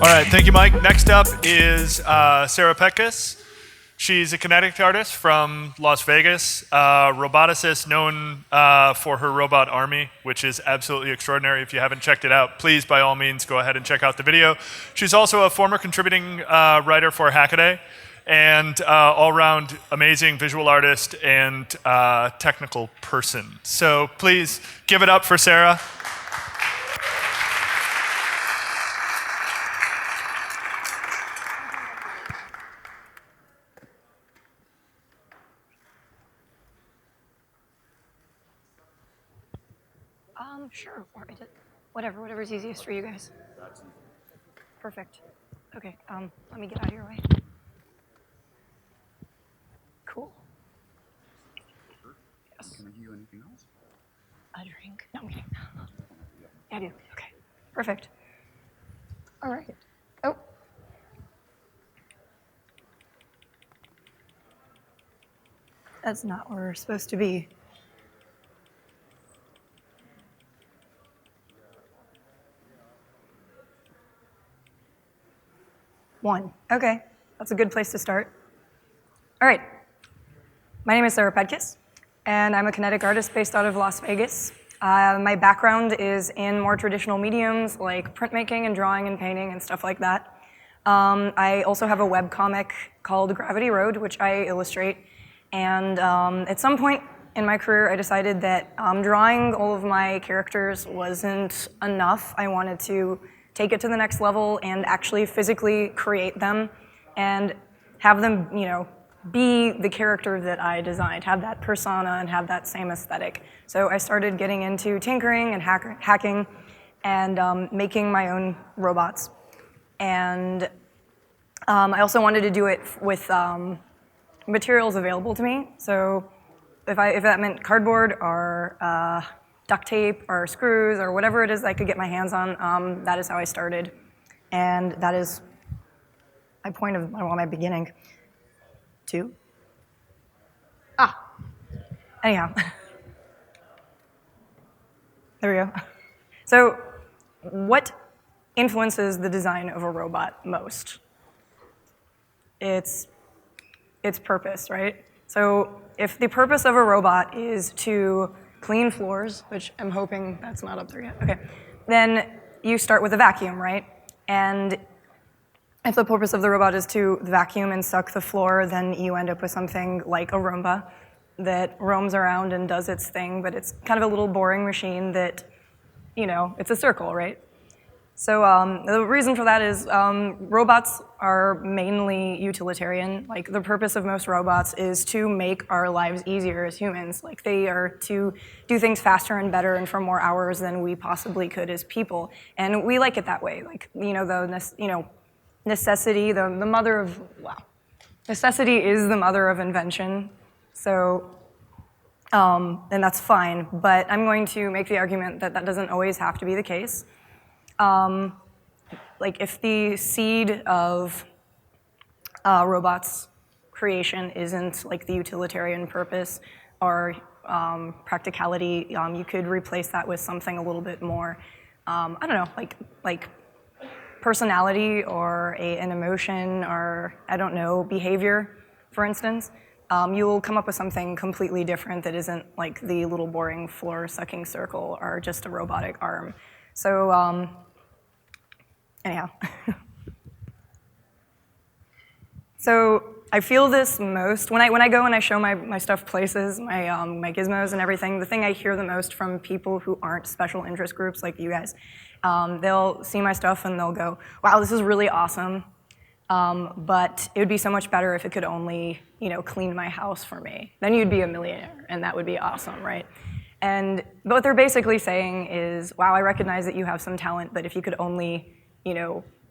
All right, thank you, Mike. Next up is Sarah Petkus. She's a kinetic artist from Las Vegas, roboticist known for her robot army, which is absolutely extraordinary. If you haven't checked it out, please, by all means, go ahead and check out the video. She's also a former contributing writer for Hackaday, and all-around amazing visual artist and technical person. So please give it up for Sarah. Sure, or whatever's easiest for you guys. Perfect. Okay, let me get out of your way. Cool. Yes. Can I give you anything else? A drink? No, I'm kidding. Yeah, I do. Okay, perfect. All right. Oh. That's not where we're supposed to be. One. Okay, that's a good place to start. All right. My name is Sarah Petkus, and I'm a kinetic artist based out of Las Vegas. My background is in more traditional mediums like printmaking and drawing and painting and stuff like that. I also have a webcomic called Gravity Road, which I illustrate. And at some point in my career, I decided that drawing all of my characters wasn't enough. I wanted to take it to the next level and actually physically create them and have them, be the character that I designed, have that persona and have that same aesthetic. So I started getting into tinkering and hacking and making my own robots. And I also wanted to do it with materials available to me. So if that meant cardboard or duct tape or screws or whatever it is I could get my hands on, that is how I started. And that is my point of my beginning. Two. Anyhow. There we go. So what influences the design of a robot most? It's its purpose, right? So if the purpose of a robot is to clean floors, which I'm hoping that's not up there yet, okay, then you start with a vacuum, right? And if the purpose of the robot is to vacuum and suck the floor, then you end up with something like a Roomba that roams around and does its thing, but it's kind of a little boring machine that, it's a circle, right? So the reason for that is robots are mainly utilitarian. Like, the purpose of most robots is to make our lives easier as humans. Like, they are to do things faster and better and for more hours than we possibly could as people. And we like it that way. Like, necessity, the mother of, necessity is the mother of invention. So, and that's fine. But I'm going to make the argument that that doesn't always have to be the case. Like, if the seed of robots creation isn't like the utilitarian purpose or practicality, you could replace that with something a little bit more, I don't know, like personality or an emotion or, I don't know, behavior, for instance. You'll come up with something completely different that isn't like the little boring floor-sucking circle or just a robotic arm. So, anyhow. So I feel this most when I go and I show my stuff places, my gizmos and everything. The thing I hear the most from people who aren't special interest groups like you guys, they'll see my stuff and they'll go, "Wow, this is really awesome, but it would be so much better if it could only, clean my house for me. Then you'd be a millionaire, and that would be awesome, right?" And what they're basically saying is, "Wow, I recognize that you have some talent, but if you could only,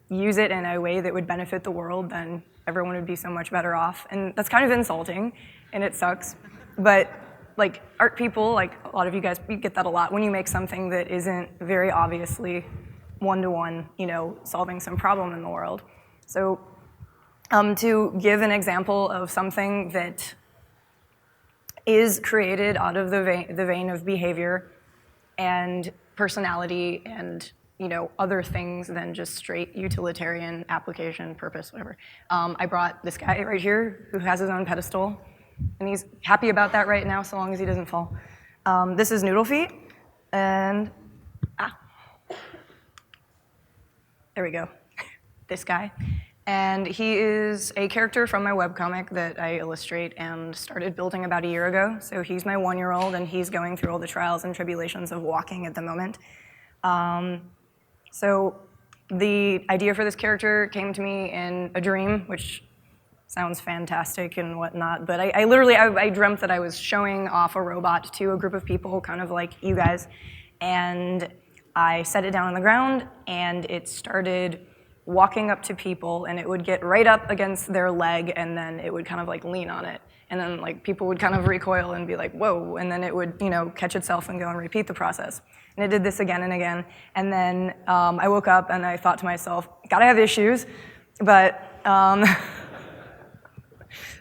use it in a way that would benefit the world, then everyone would be so much better off." And that's kind of insulting, and it sucks. But like, art people, like a lot of you guys, you get that a lot when you make something that isn't very obviously one-to-one, solving some problem in the world. So to give an example of something that is created out of the vein of behavior and personality and, other things than just straight utilitarian application, purpose, whatever. I brought this guy right here who has his own pedestal, and he's happy about that right now so long as he doesn't fall. This is NoodleFeet, and there we go, this guy. And he is a character from my webcomic that I illustrate and started building about a year ago. So he's my 1-year-old, and he's going through all the trials and tribulations of walking at the moment. So the idea for this character came to me in a dream, which sounds fantastic and whatnot, but I literally dreamt that I was showing off a robot to a group of people, kind of like you guys, and I set it down on the ground, and it started walking up to people, and it would get right up against their leg, and then it would kind of like lean on it. And then like people would kind of recoil and be like, whoa, and then it would catch itself and go and repeat the process. And it did this again and again. And then I woke up and I thought to myself, gotta have issues, but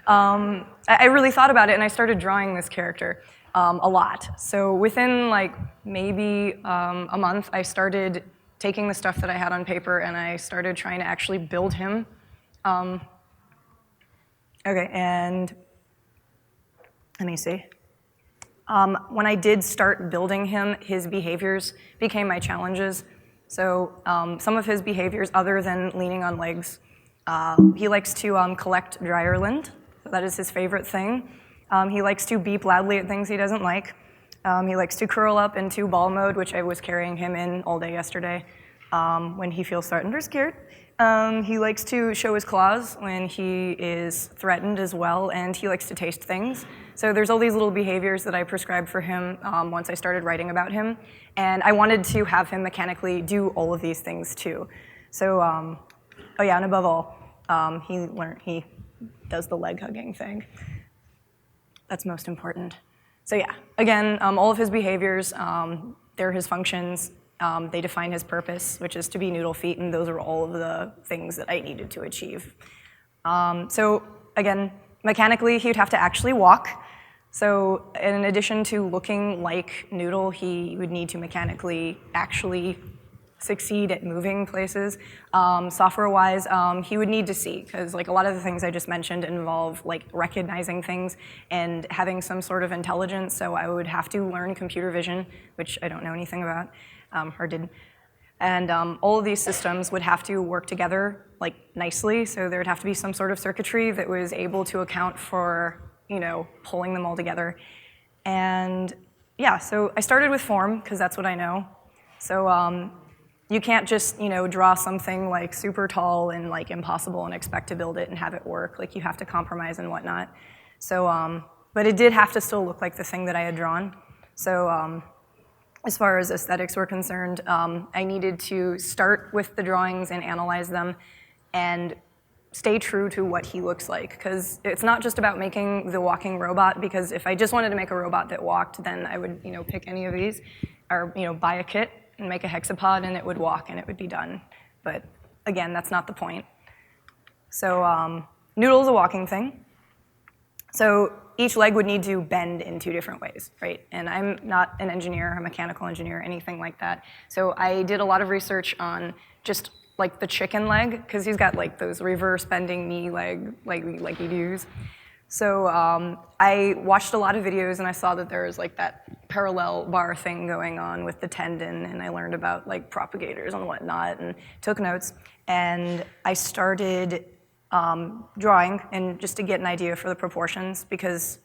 I really thought about it, and I started drawing this character a lot. So within like maybe a month, I started taking the stuff that I had on paper, and I started trying to actually build him. Okay, and let me see. When I did start building him, his behaviors became my challenges. So some of his behaviors, other than leaning on legs, he likes to collect Ireland. That is his favorite thing. He likes to beep loudly at things he doesn't like. He likes to curl up into ball mode, which I was carrying him in all day yesterday when he feels threatened or scared. He likes to show his claws when he is threatened as well, and he likes to taste things. So there's all these little behaviors that I prescribed for him once I started writing about him, and I wanted to have him mechanically do all of these things too. So, oh yeah, and above all, he does the leg hugging thing. That's most important. So yeah, again, all of his behaviors, they're his functions. They define his purpose, which is to be NoodleFeet, and those are all of the things that I needed to achieve. So again, mechanically, he would have to actually walk. So in addition to looking like Noodle, he would need to mechanically actually succeed at moving places. Software-wise, he would need to see, because like a lot of the things I just mentioned involve like recognizing things and having some sort of intelligence, so I would have to learn computer vision, which I don't know anything about, or didn't. And all of these systems would have to work together like nicely, so there would have to be some sort of circuitry that was able to account for pulling them all together. And yeah, so I started with form, because that's what I know. So you can't just draw something like super tall and like impossible and expect to build it and have it work. Like you have to compromise and whatnot. So, but it did have to still look like the thing that I had drawn. So as far as aesthetics were concerned, I needed to start with the drawings and analyze them and stay true to what he looks like, because it's not just about making the walking robot, because if I just wanted to make a robot that walked, then I would pick any of these, or buy a kit and make a hexapod, and it would walk and it would be done. But again, that's not the point. So Noodle is a walking thing. So each leg would need to bend in 2 different ways, right? And I'm not an engineer, a mechanical engineer, anything like that. So I did a lot of research on just like the chicken leg, because he's got like those reverse bending knee leg like you'd use. So I watched a lot of videos, and I saw that there was like that parallel bar thing going on with the tendon, and I learned about like propagators and whatnot and took notes. And I started drawing, and just to get an idea for the proportions, because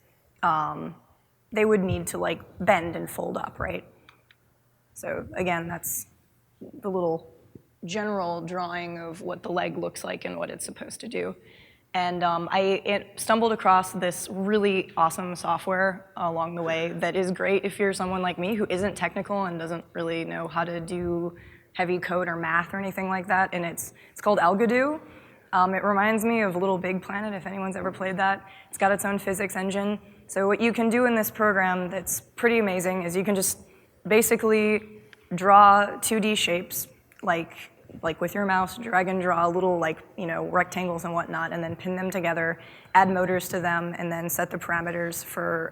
they would need to like bend and fold up, right? So again, that's the little general drawing of what the leg looks like and what it's supposed to do. And I stumbled across this really awesome software along the way that is great if you're someone like me who isn't technical and doesn't really know how to do heavy code or math or anything like that, and it's called ALGODOO. It reminds me of Little Big Planet, if anyone's ever played that. It's got its own physics engine. So what you can do in this program that's pretty amazing is you can just basically draw 2D shapes, like with your mouse, drag and draw little rectangles and whatnot, and then pin them together, add motors to them, and then set the parameters for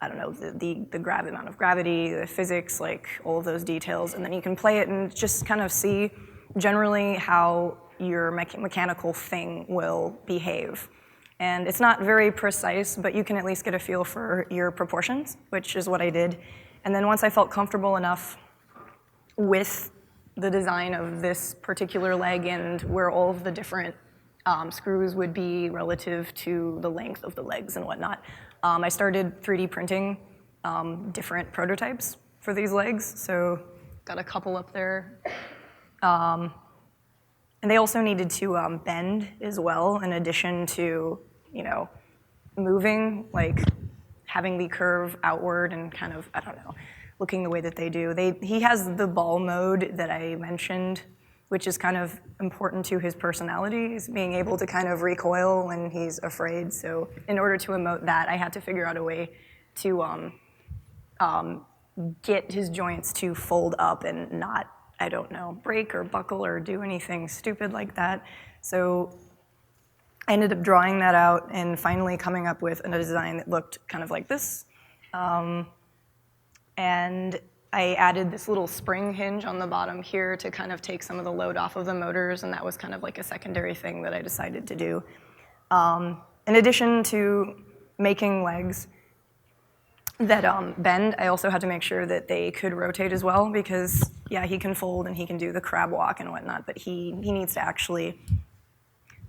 I don't know, the amount of gravity, the physics, like all of those details, and then you can play it and just kind of see generally how your mechanical thing will behave. And it's not very precise, but you can at least get a feel for your proportions, which is what I did. And then once I felt comfortable enough with the design of this particular leg and where all of the different screws would be relative to the length of the legs and whatnot, I started 3D printing different prototypes for these legs. So got a couple up there. And they also needed to bend as well, in addition to, you know, moving, like having the curve outward and kind of, I don't know, looking the way that they do. He has the ball mode that I mentioned, which is kind of important to his personality, is being able to kind of recoil when he's afraid. So in order to emote that, I had to figure out a way to get his joints to fold up and not, I don't know, break or buckle or do anything stupid like that. So I ended up drawing that out and finally coming up with a design that looked kind of like this. And I added this little spring hinge on the bottom here to kind of take some of the load off of the motors, and that was kind of like a secondary thing that I decided to do. In addition to making legs that bend, I also had to make sure that they could rotate as well, because yeah, he can fold and he can do the crab walk and whatnot, but he needs to actually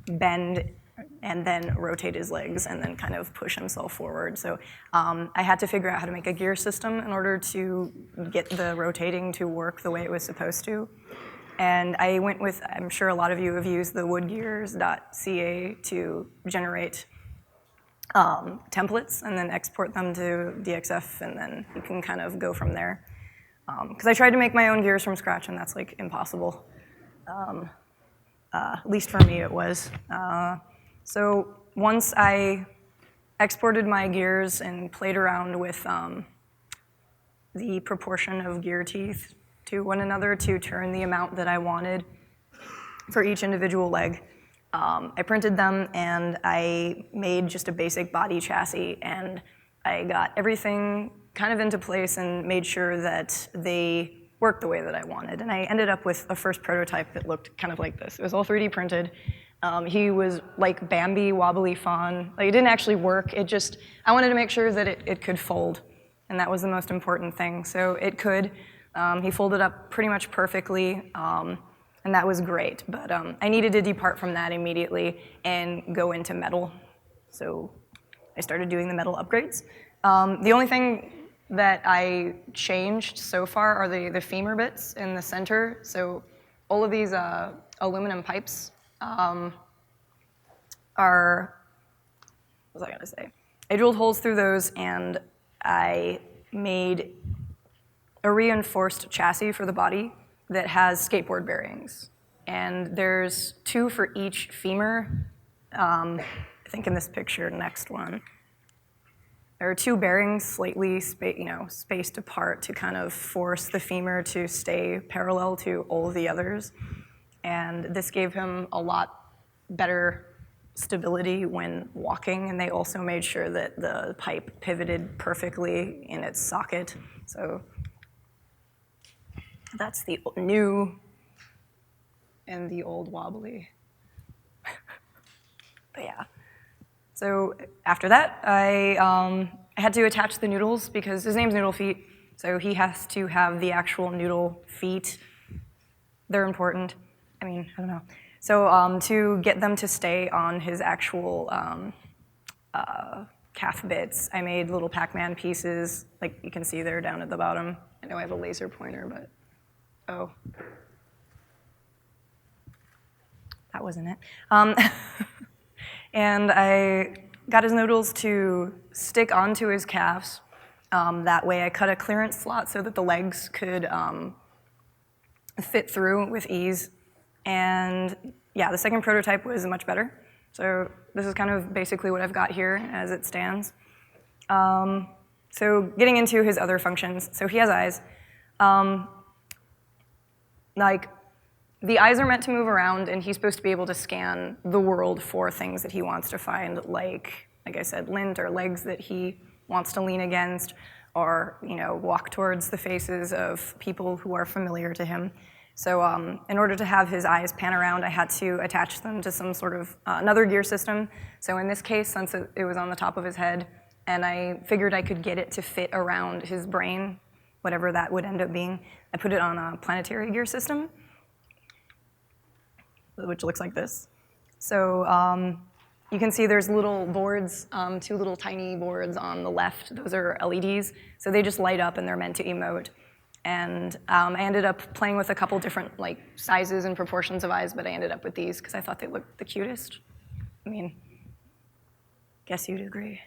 bend and then rotate his legs and then kind of push himself forward. So I had to figure out how to make a gear system in order to get the rotating to work the way it was supposed to. And I went with, I'm sure a lot of you have used the woodgears.ca to generate templates and then export them to DXF, and then you can kind of go from there. Because I tried to make my own gears from scratch, and that's like impossible. At least for me it was. So once I exported my gears and played around with the proportion of gear teeth to one another to turn the amount that I wanted for each individual leg, I printed them and I made just a basic body chassis, and I got everything kind of into place and made sure that they worked the way that I wanted. And I ended up with a first prototype that looked kind of like this. It was all 3D printed. He was like Bambi wobbly fawn. Like, it didn't actually work. It just, I wanted to make sure that it could fold, and that was the most important thing. So it could. He folded up pretty much perfectly, and that was great. But I needed to depart from that immediately and go into metal. So I started doing the metal upgrades. The only thing that I changed so far are the femur bits in the center. So all of these aluminum pipes are, what was I gonna say? I drilled holes through those and I made a reinforced chassis for the body that has skateboard bearings. And there's 2 for each femur. I think in this picture, next one. There are 2 bearings slightly spaced apart to kind of force the femur to stay parallel to all the others. And this gave him a lot better stability when walking, and they also made sure that the pipe pivoted perfectly in its socket. So that's the new and the old wobbly. But yeah. So after that, I had to attach the noodles because his name's NoodleFeet, so he has to have the actual noodle feet. They're important. I mean, I don't know. So to get them to stay on his actual calf bits, I made little Pac-Man pieces, like you can see there down at the bottom. I know I have a laser pointer, but oh. That wasn't it. And I got his noodles to stick onto his calves. That way I cut a clearance slot so that the legs could fit through with ease. And yeah, the second prototype was much better. So this is kind of basically what I've got here as it stands. So getting into his other functions. So he has eyes. Like, the eyes are meant to move around, and he's supposed to be able to scan the world for things that he wants to find, like I said, lint or legs that he wants to lean against or walk towards the faces of people who are familiar to him. So in order to have his eyes pan around, I had to attach them to some sort of another gear system. So in this case, since it was on the top of his head, and I figured I could get it to fit around his brain, whatever that would end up being, I put it on a planetary gear system, which looks like this. So you can see there's little boards, 2 little tiny boards on the left. Those are LEDs, so they just light up and they're meant to emote. And I ended up playing with a couple different sizes and proportions of eyes, but I ended up with these because I thought they looked the cutest. I mean, guess you'd agree.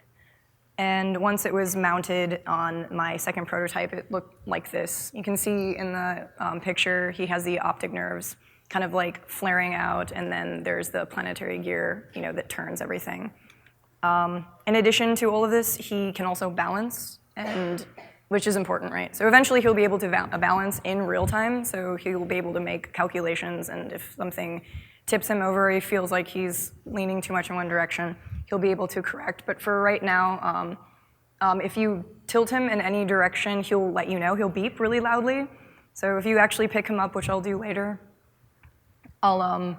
And once it was mounted on my second prototype, it looked like this. You can see in the picture, he has the optic nerves kind of flaring out, and then there's the planetary gear, that turns everything. In addition to all of this, he can also balance, which is important, right? So eventually he'll be able to balance in real time, so he'll be able to make calculations, and if something tips him over, he feels like he's leaning too much in one direction, he'll be able to correct. But for right now, if you tilt him in any direction, he'll let you know. He'll beep really loudly. So if you actually pick him up, which I'll do later, I'll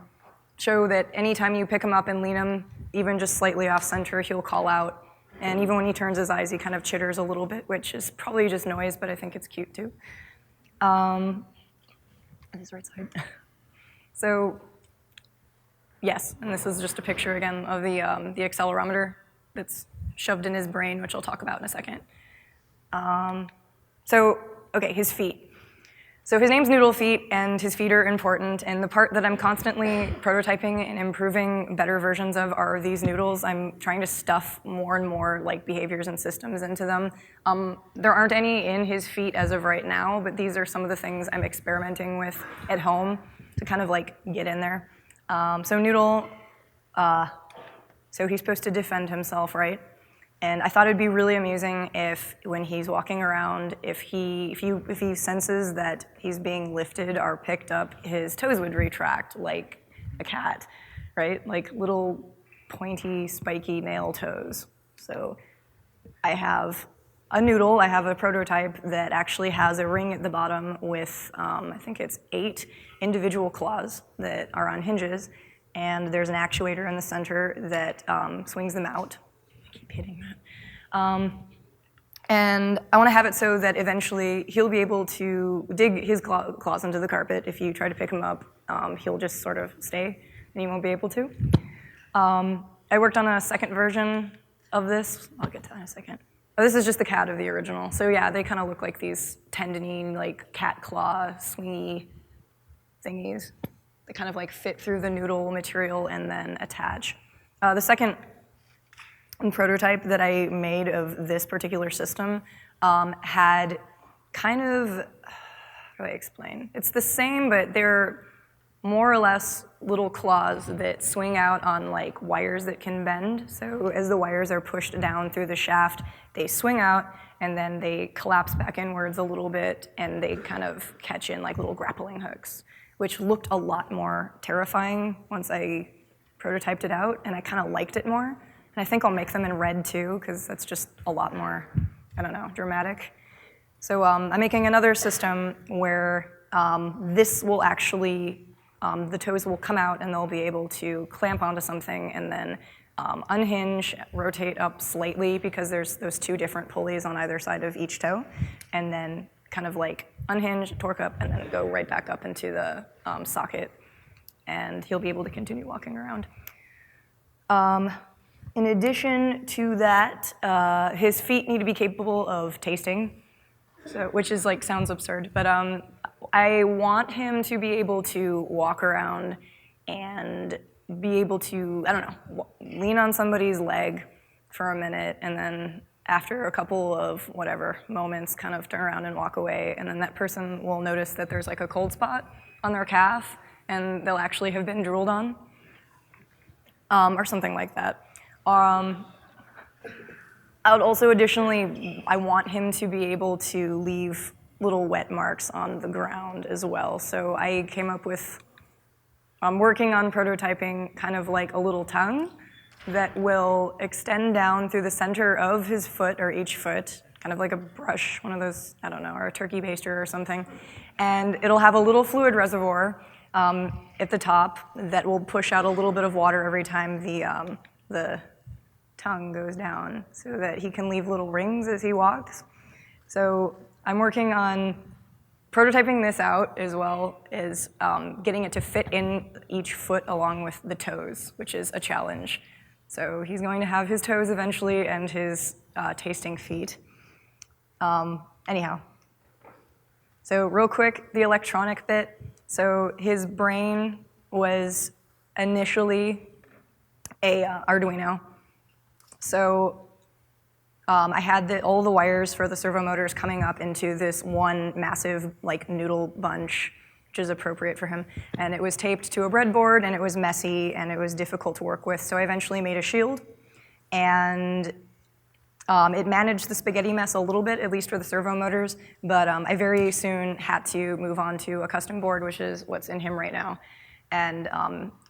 show that anytime you pick him up and lean him, even just slightly off center, he'll call out. And even when he turns his eyes, he kind of chitters a little bit, which is probably just noise, but I think it's cute too. His right side. So, yes, and this is just a picture again of the accelerometer that's shoved in his brain, which I'll talk about in a second. Okay, his feet. So his name's NoodleFeet, and his feet are important, and the part that I'm constantly prototyping and improving better versions of are these noodles. I'm trying to stuff more and more behaviors and systems into them. There aren't any in his feet as of right now, but these are some of the things I'm experimenting with at home to kind of get in there. So Noodle, so he's supposed to defend himself, right? And I thought it'd be really amusing if, when he's walking around, if he senses that he's being lifted or picked up, his toes would retract like a cat, right? Like little pointy, spiky nail toes. So I have a noodle, I have a prototype that actually has a ring at the bottom with, I think it's 8 individual claws that are on hinges, and there's an actuator in the center that swings them out. Keep hitting that. And I want to have it so that eventually he'll be able to dig his claws into the carpet. If you try to pick him up, he'll just sort of stay, and he won't be able to. I worked on a second version of this. I'll get to that in a second. Oh, this is just the cat of the original. So yeah, they kind of look like these tendony, cat claw, swingy thingies. They kind of fit through the noodle material and then attach. The second prototype that I made of this particular system had kind of, how do I explain? It's the same, but they're more or less little claws that swing out on wires that can bend. So as the wires are pushed down through the shaft, they swing out and then they collapse back inwards a little bit, and they kind of catch in little grappling hooks, which looked a lot more terrifying once I prototyped it out, and I kind of liked it more. And I think I'll make them in red too, because that's just a lot more, I don't know, dramatic. So I'm making another system where this will actually, the toes will come out and they'll be able to clamp onto something and then unhinge, rotate up slightly, because there's those 2 different pulleys on either side of each toe, and then kind of unhinge, torque up, and then go right back up into the socket. And he'll be able to continue walking around. In addition to that, his feet need to be capable of tasting, so, which is sounds absurd, but I want him to be able to walk around and be able to, I don't know, lean on somebody's leg for a minute, and then after a couple of whatever moments, kind of turn around and walk away, and then that person will notice that there's a cold spot on their calf, and they'll actually have been drooled on, or something like that. I would also additionally, I want him to be able to leave little wet marks on the ground as well. So I came up with, I'm working on prototyping kind of a little tongue that will extend down through the center of his foot or each foot, kind of like a brush, one of those, I don't know, or a turkey baster or something. And it'll have a little fluid reservoir at the top that will push out a little bit of water every time the tongue goes down so that he can leave little rings as he walks. So I'm working on prototyping this out as well as getting it to fit in each foot along with the toes, which is a challenge. So he's going to have his toes eventually and his tasting feet. Anyhow, so real quick, the electronic bit. So his brain was initially a Arduino. So I had all the wires for the servo motors coming up into this one massive like noodle bunch, which is appropriate for him. And it was taped to a breadboard, and it was messy, and it was difficult to work with. So I eventually made a shield, and it managed the spaghetti mess a little bit, at least for the servo motors, but I very soon had to move on to a custom board, which is what's in him right now. And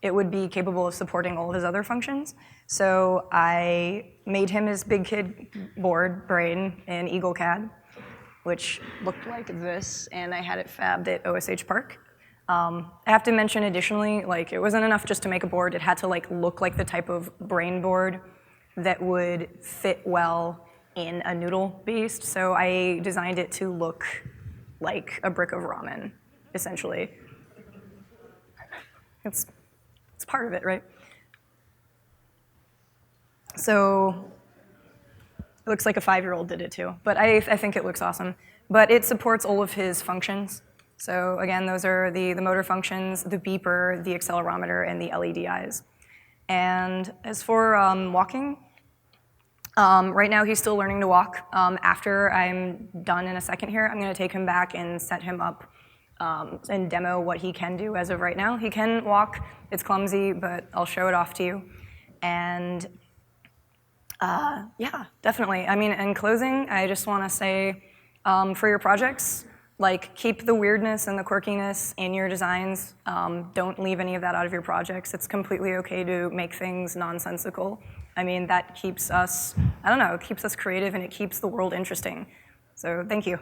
it would be capable of supporting all of his other functions. So I made him his big kid board brain in EagleCAD, which looked like this, and I had it fabbed at OSH Park. I have to mention additionally, like, it wasn't enough just to make a board, it had to like look like the type of brain board that would fit well in a noodle beast. So I designed it to look like a brick of ramen, essentially. It's part of it, right? So it looks like a 5-year-old did it too, but I think it looks awesome. But it supports all of his functions. So again, those are the motor functions, the beeper, the accelerometer, and the LED eyes. And as for walking, right now he's still learning to walk. After I'm done in a second here, I'm gonna take him back and set him up and demo what he can do as of right now. He can walk, it's clumsy, but I'll show it off to you. And yeah, definitely. I mean, in closing, I just wanna say, for your projects, like, keep the weirdness and the quirkiness in your designs. Don't leave any of that out of your projects. It's completely okay to make things nonsensical. I mean, that keeps us, I don't know, it keeps us creative and it keeps the world interesting. So thank you.